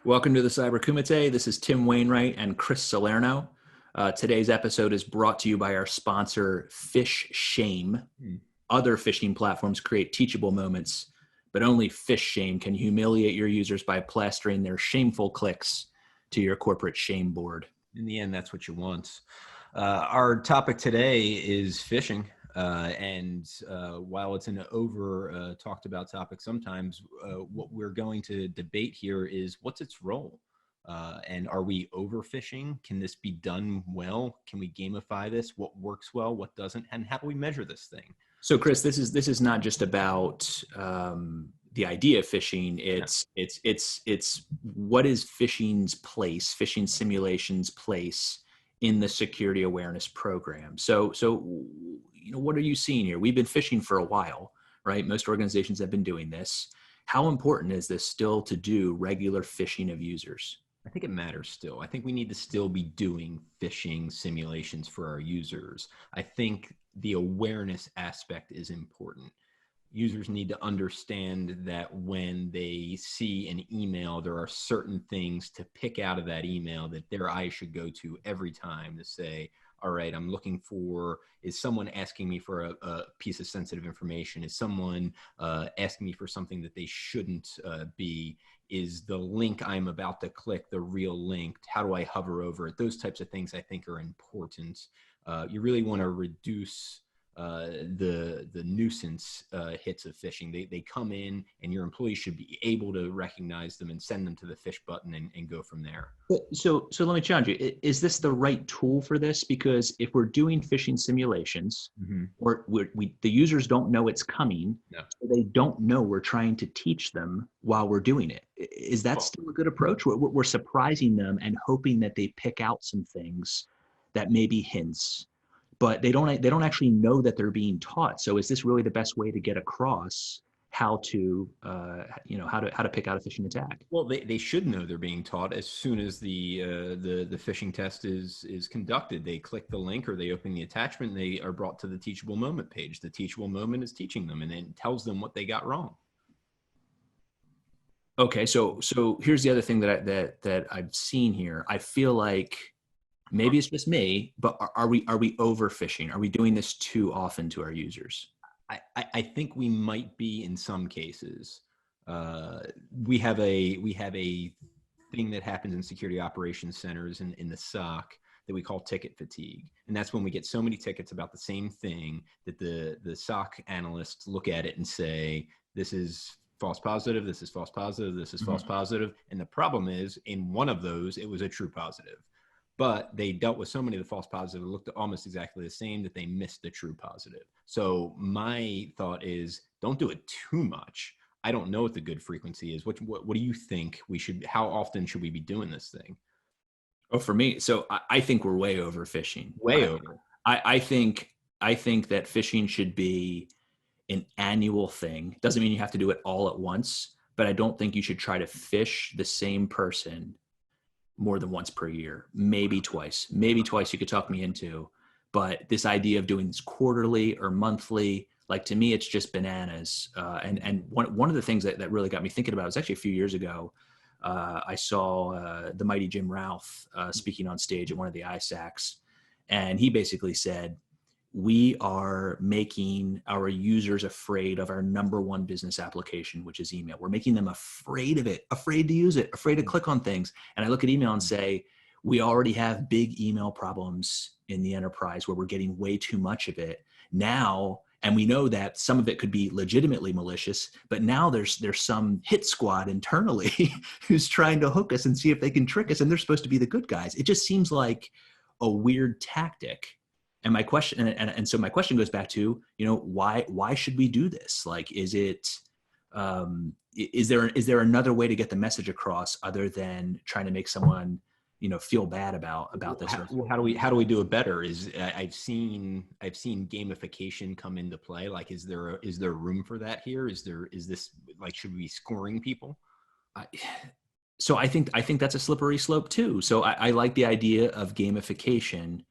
Welcome to the Cyber Kumite. This is Tim Wainwright and Chris Salerno. Today's episode is brought to you by our sponsor, Phishing. Other phishing platforms create teachable moments, but only Phishing can humiliate your users by plastering their shameful clicks to your corporate shame board. In the end, that's what you want. Our topic today is phishing. And while it's an over talked about topic sometimes, what we're going to debate here is what's its role? And are we overfishing? Can this be done well? Can we gamify this? What works well, what doesn't? And how do we measure this thing? So, Chris, this is not just about the idea of phishing. It's what is phishing's place, phishing simulation's place in the security awareness program. So what are you seeing here? We've been phishing for a while, right? Most organizations have been doing this. How important is this still to do regular phishing of users? I think it matters still. I think we need to still be doing phishing simulations for our users. I think the awareness aspect is important. Users need to understand that when they see an email, there are certain things to pick out of that email that their eyes should go to every time to say, all right, I'm looking for, is someone asking me for a piece of sensitive information? Is someone asking me for something that they shouldn't be? Is the link I'm about to click the real link? How do I hover over it? Those types of things I think are important. You really want to reduce the nuisance hits of phishing. They come in and your employees should be able to recognize them and send them to the fish button and go from there. So let me challenge you. Is this the right tool for this? Because if we're doing phishing simulations, or the users don't know it's coming, so they don't know we're trying to teach them while we're doing it. Is that still a good approach? We're surprising them and hoping that they pick out some things that may be hints, but they don't actually know that they're being taught. So is this really the best way to get across how to pick out a phishing attack? Well, they should know they're being taught as soon as the phishing test is conducted. They click the link or they open the attachment and they are brought to the teachable moment page. The teachable moment is teaching them and then tells them what they got wrong. Okay, so here's the other thing that I've seen here. I feel like maybe it's just me, but are we overfishing? Are we doing this too often to our users? I think we might be in some cases. We have a thing that happens in security operations centers in the SOC that we call ticket fatigue. And that's when we get so many tickets about the same thing that the SOC analysts look at it and say, this is false positive, this is false positive, this is false positive. And the problem is in one of those, it was a true positive. But they dealt with so many of the false positives that looked almost exactly the same that they missed the true positive. So my thought is don't do it too much. I don't know what the good frequency is. What do you think how often should we be doing this thing? Oh, for me, so I think we're way over phishing. Way over. I think that phishing should be an annual thing. Doesn't mean you have to do it all at once, but I don't think you should try to phish the same person more than once per year, maybe twice you could talk me into. But this idea of doing this quarterly or monthly, like to me, it's just bananas. And one of the things that really got me thinking about was actually a few years ago. I saw the mighty Jim Ralph speaking on stage at one of the ISACs, and he basically said, we are making our users afraid of our number one business application, which is email. We're making them afraid of it, afraid to use it, afraid to click on things. And I look at email and say, we already have big email problems in the enterprise where we're getting way too much of it now. And we know that some of it could be legitimately malicious, but now there's some hit squad internally who's trying to hook us and see if they can trick us. And they're supposed to be the good guys. It just seems like a weird tactic. And my question, and so my question goes back to, why should we do this? Like, is there another way to get the message across other than trying to make someone, feel bad about this? How do we do it better? I've seen gamification come into play. Like, is there room for that here? Is this like, should we be scoring people? So I think that's a slippery slope too. So I like the idea of gamification,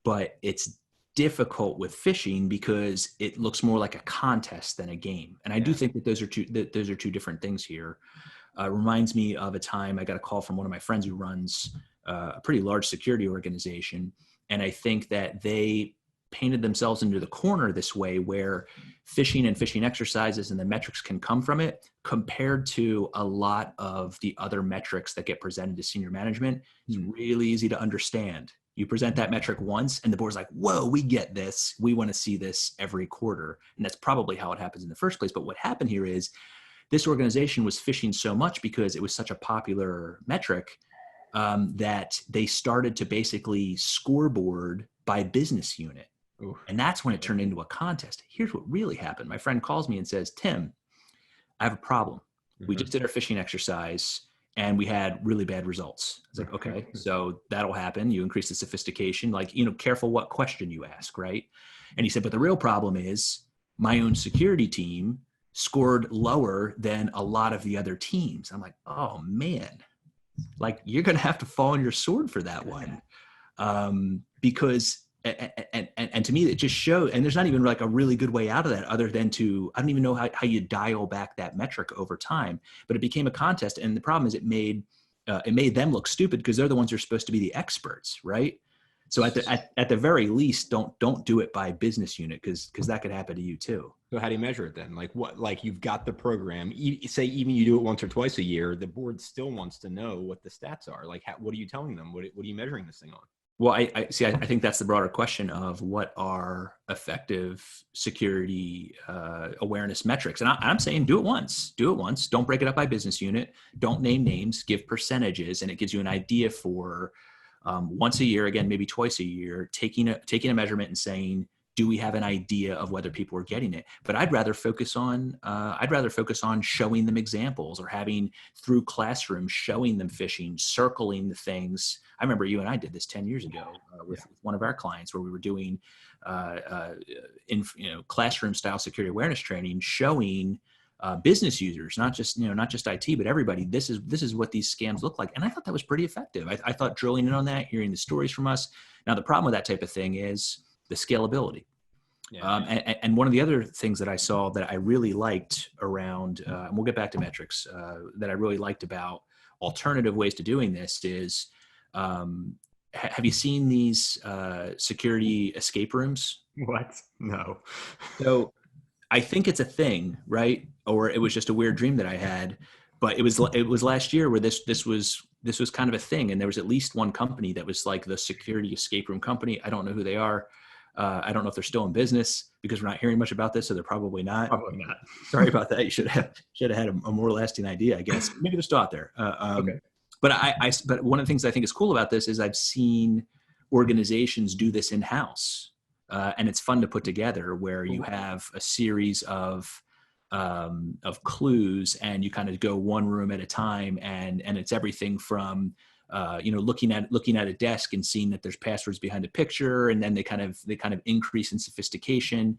but it's difficult with phishing because it looks more like a contest than a game. And I do think that those are two different things here. Reminds me of a time I got a call from one of my friends who runs a pretty large security organization. And I think that they painted themselves into the corner this way, where phishing and phishing exercises and the metrics can come from it, compared to a lot of the other metrics that get presented to senior management. It's really easy to understand. You present that metric once and the board's like, whoa, we get this. We want to see this every quarter. And that's probably how it happens in the first place. But what happened here is this organization was phishing so much because it was such a popular metric, that they started to basically scoreboard by business unit. Ooh. And that's when it turned into a contest. Here's what really happened. My friend calls me and says, Tim, I have a problem. We just did our phishing exercise and we had really bad results. I was like, okay, so that'll happen. You increase the sophistication, like, careful what question you ask, right? And he said, but the real problem is my own security team scored lower than a lot of the other teams. I'm like, oh man, like you're going to have to fall on your sword for that one. Because, and to me, it just showed, and there's not even like a really good way out of that other than to, I don't even know how you dial back that metric over time, but it became a contest. And the problem is it made them look stupid because they're the ones who are supposed to be the experts. Right. So at the very least, don't do it by business unit because that could happen to you too. So how do you measure it then? Like you've got the program, say even you do it once or twice a year, the board still wants to know what the stats are. Like, what are you telling them? What are you measuring this thing on? Well, I think that's the broader question of what are effective security awareness metrics. And I'm saying do it once. Don't break it up by business unit. Don't name names, give percentages. And it gives you an idea for once a year, again, maybe twice a year, taking a measurement and saying, do we have an idea of whether people are getting it? But I'd rather focus on showing them examples, or having through classrooms, showing them phishing, circling the things. I remember you and I did this 10 years ago with one of our clients, where we were doing classroom style security awareness training, showing business users, not just IT, but everybody, this is what these scams look like. And I thought that was pretty effective. I thought drilling in on that, hearing the stories from us. Now, the problem with that type of thing is the scalability. Yeah. And one of the other things that I saw that I really liked around, and we'll get back to metrics, that I really liked about alternative ways to doing this is, have you seen these security escape rooms? What? No. So I think it's a thing, right? Or it was just a weird dream that I had. But it was last year where this was kind of a thing, and there was at least one company that was like the security escape room company. I don't know who they are. I don't know if they're still in business because we're not hearing much about this, so they're probably not. Probably not. Sorry about that. You should have had a more lasting idea, I guess. Maybe they're still out there. Okay. But one of the things I think is cool about this is I've seen organizations do this in-house, and it's fun to put together, where you have a series of clues, and you kind of go one room at a time, and it's everything from looking at a desk and seeing that there's passwords behind a picture, and then they kind of increase in sophistication.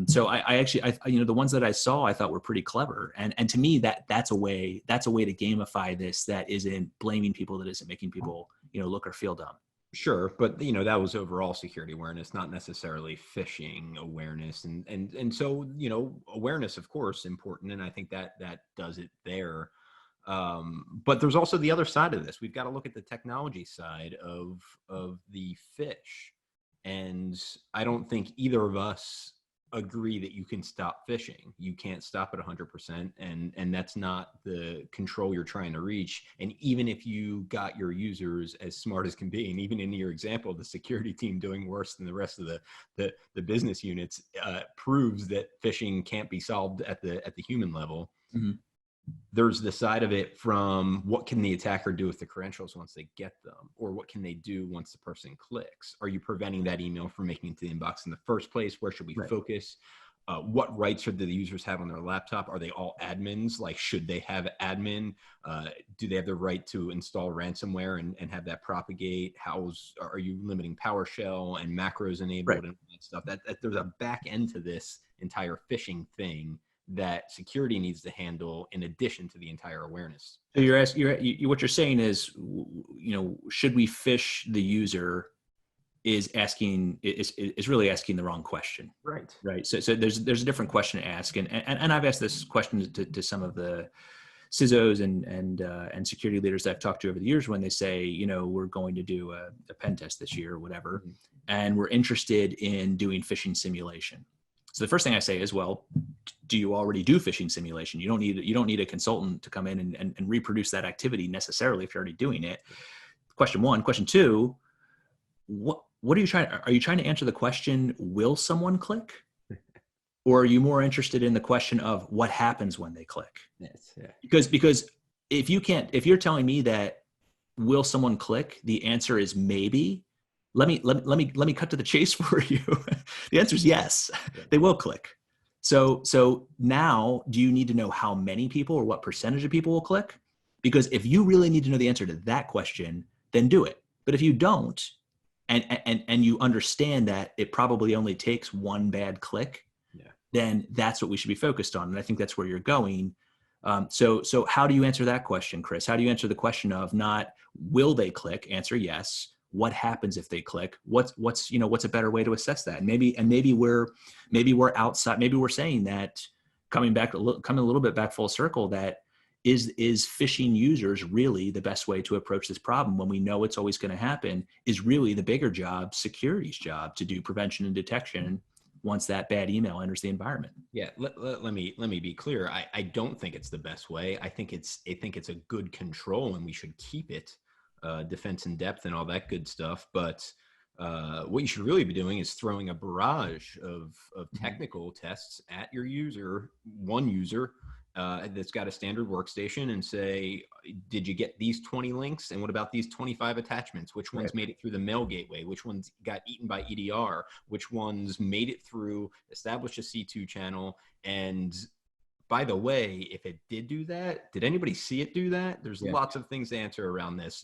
So I actually the ones that I saw I thought were pretty clever, and to me that's a way to gamify this that isn't blaming people, that isn't making people look or feel dumb. Sure, but that was overall security awareness, not necessarily phishing awareness, and so awareness, of course, important, and I think that does it there. But there's also the other side of this. We've got to look at the technology side of the fish, and I don't think either of us agree that you can stop phishing. You can't stop it 100%, and that's not the control you're trying to reach. And even if you got your users as smart as can be, and even in your example, the security team doing worse than the rest of the business units, proves that phishing can't be solved at the human level. Mm-hmm. There's the side of it from what can the attacker do with the credentials once they get them, or what can they do once the person clicks? Are you preventing that email from making it to the inbox in the first place? Where should we focus? What rights do the users have on their laptop? Are they all admins? Like, should they have admin? Do they have the right to install ransomware and have that propagate? Are you limiting PowerShell and macros enabled and all that stuff? That there's a back end to this entire phishing thing that security needs to handle in addition to the entire awareness. So what you're saying is, should we phish the user is really asking the wrong question. Right. So there's a different question to ask. And I've asked this question to some of the CISOs and security leaders that I've talked to over the years, when they say, you know, we're going to do a pen test this year or whatever, and we're interested in doing phishing simulation. So the first thing I say is, well, do you already do phishing simulation? You don't need a consultant to come in and reproduce that activity necessarily if you're already doing it. Question one. Question two, what are you trying to answer the question, will someone click? Or are you more interested in the question of what happens when they click? Yes, yeah. Because if you're telling me that will someone click, the answer is maybe. Let me cut to the chase for you. The answer is yes, they will click. So now, do you need to know how many people or what percentage of people will click? Because if you really need to know the answer to that question, then do it. But if you don't, and you understand that it probably only takes one bad click, then that's what we should be focused on. And I think that's where you're going. So how do you answer that question, Chris? How do you answer the question of not will they click? Answer yes. What happens if they click? What's a better way to assess that? Maybe we're outside. Maybe we're saying that coming a little bit back full circle, that is phishing users really the best way to approach this problem when we know it's always going to happen? Is really the bigger job, security's job, to do prevention and detection once that bad email enters the environment. Yeah, let me be clear. I don't think it's the best way. I think it's a good control, and we should keep it, defense in depth and all that good stuff. But what you should really be doing is throwing a barrage of technical tests at your one user that's got a standard workstation, and say, did you get these 20 links? And what about these 25 attachments? Which ones made it through the mail gateway? Which ones got eaten by EDR? Which ones made it through, established a C2 channel? And by the way, if it did do that, did anybody see it do that? There's lots of things to answer around this.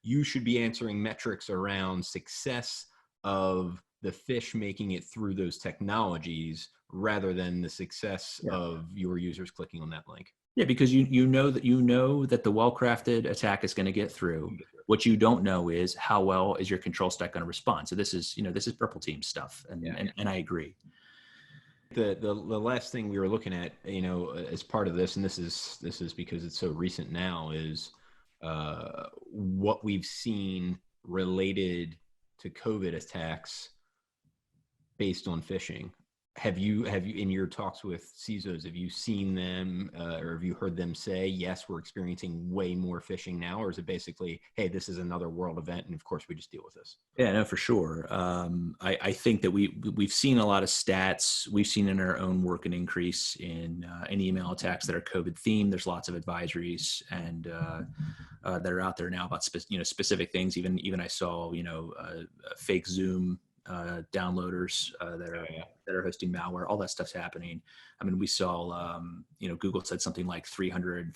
You should be answering metrics around success of the fish making it through those technologies, rather than the success of your users clicking on that link. Yeah, because you know that the well-crafted attack is going to get through. What you don't know is how well is your control stack going to respond. So this is purple team stuff, and I agree. The last thing we were looking at, as part of this, and this is because it's so recent now, is what we've seen related to COVID attacks based on phishing. Have you in your talks with CISOs, have you seen them or have you heard them say, yes, we're experiencing way more phishing now? Or is it basically, hey, this is another world event, and of course we just deal with this? Yeah, no, for sure. I think that we've seen a lot of stats. We've seen in our own work an increase in email attacks that are COVID themed. There's lots of advisories and that are out there now about specific things. Even I saw fake Zoom downloaders that are hosting malware. All that stuff's happening. I mean, we saw Google said something like 350%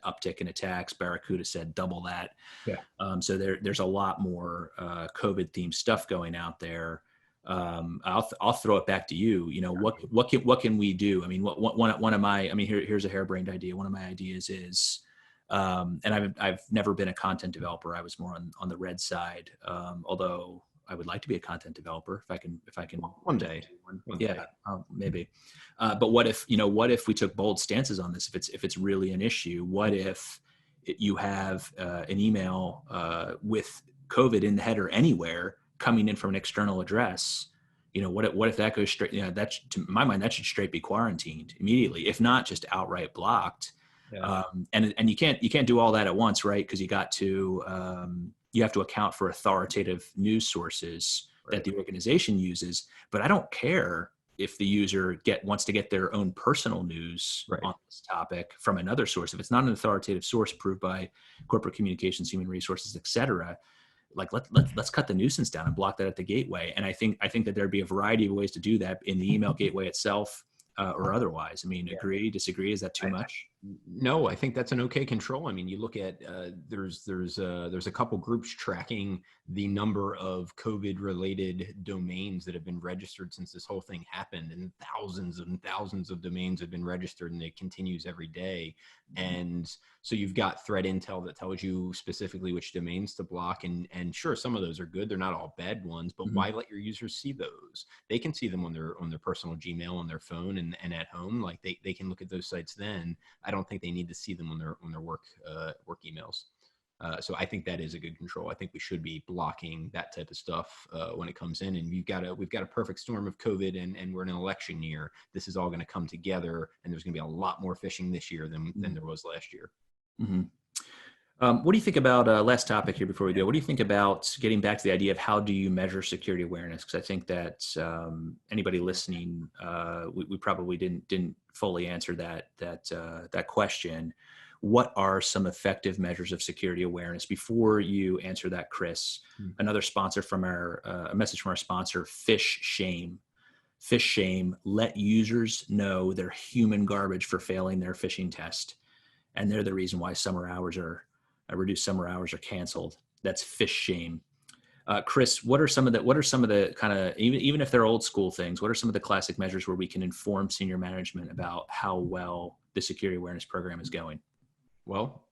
uptick in attacks. Barracuda said double that. So there's a lot more COVID themed stuff going out there. I'll throw it back to you. What can we do? I mean, one of my, here's a harebrained idea. One of my ideas is, and I've never been a content developer. I was more on the red side. Although I would like to be a content developer if I can one day. Maybe. But what if we took bold stances on this? If it's really an issue, what if you have an email with COVID in the header anywhere coming in from an external address? What if that goes straight? That, to my mind, that should straight be quarantined immediately, if not just outright blocked. And you can't do all that at once, right? Because you have to account for authoritative news sources that the organization uses. But I don't care if the user wants to get their own personal news on this topic from another source. If it's not an authoritative source approved by corporate communications, human resources, et cetera, like let's cut the nuisance down and block that at the gateway. And I think that there'd be a variety of ways to do that in the email gateway itself or otherwise. Agree, disagree? Is that too much? No, I think that's an okay control. You look at there's a couple groups tracking the number of COVID-related domains that have been registered since this whole thing happened, and thousands of domains have been registered, and it continues every day. And so you've got threat intel that tells you specifically which domains to block, and sure, some of those are good. They're not all bad ones, but why let your users see those? They can see them on their personal Gmail, on their phone, and at home. Like they can look at those sites then. I don't think they need to see them on their work emails. So I think that is a good control. I think we should be blocking that type of stuff when it comes in. And we've got a perfect storm of COVID, and we're in an election year. This is all going to come together, and there's going to be a lot more phishing this year than there was last year. Mm-hmm. What do you think about, last topic here before we go, what do you think about getting back to the idea of how do you measure security awareness? Because I think that anybody listening, we probably didn't fully answer that question. What are some effective measures of security awareness? Before you answer that, Chris, another sponsor from a message from our sponsor, Phishing. Phishing, let users know they're human garbage for failing their phishing test. And they're the reason why reduced summer hours are canceled. That's Phishing. Chris, what are some of the kind of, even if they're old school things, what are some of the classic measures where we can inform senior management about how well the security awareness program is going? Well,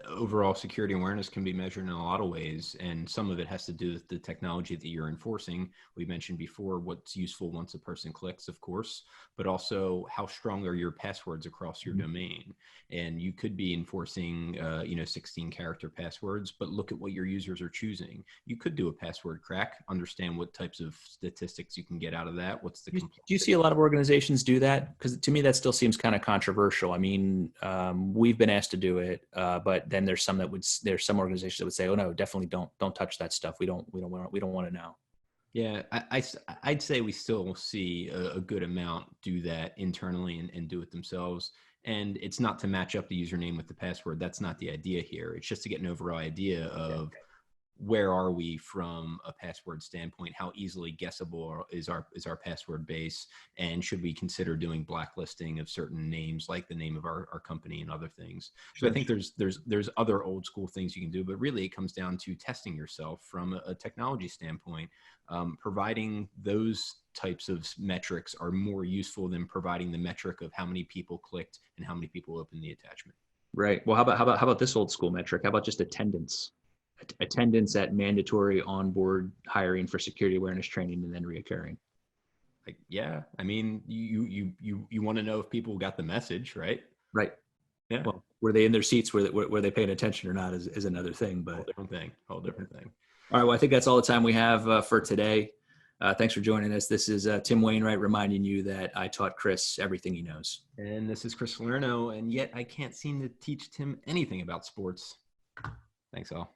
overall security awareness can be measured in a lot of ways, and some of it has to do with the technology that you're enforcing. We mentioned before what's useful once a person clicks, of course, but also how strong are your passwords across your domain. And you could be enforcing, 16-character passwords, but look at what your users are choosing. You could do a password crack, understand what types of statistics you can get out of that. What's the Do you see a lot of organizations do that? Because to me, that still seems kind of controversial. I mean, we've been asked to do it, but then there's some organizations that would say, "Oh no, definitely don't touch that stuff. We don't want to know." Yeah, I'd say we still see a good amount do that internally and do it themselves. And it's not to match up the username with the password. That's not the idea here. It's just to get an overall idea of where are we from a password standpoint? How easily guessable is our password base? And should we consider doing blacklisting of certain names, like the name of our company and other things? So I think there's other old school things you can do, but really it comes down to testing yourself from a technology standpoint. Providing those types of metrics are more useful than providing the metric of how many people clicked and how many people opened the attachment. Right. Well, how about this old school metric? How about just attendance? Attendance at mandatory onboard hiring for security awareness training and then reoccurring. Like, yeah, I mean, you want to know if people got the message, right? Right. Yeah. Well, were they in their seats? Were they paying attention or not? Is another thing. But whole different thing. All right. Well, I think that's all the time we have for today. Thanks for joining us. This is Tim Wainwright reminding you that I taught Chris everything he knows. And this is Chris Salerno, and yet I can't seem to teach Tim anything about sports. Thanks all.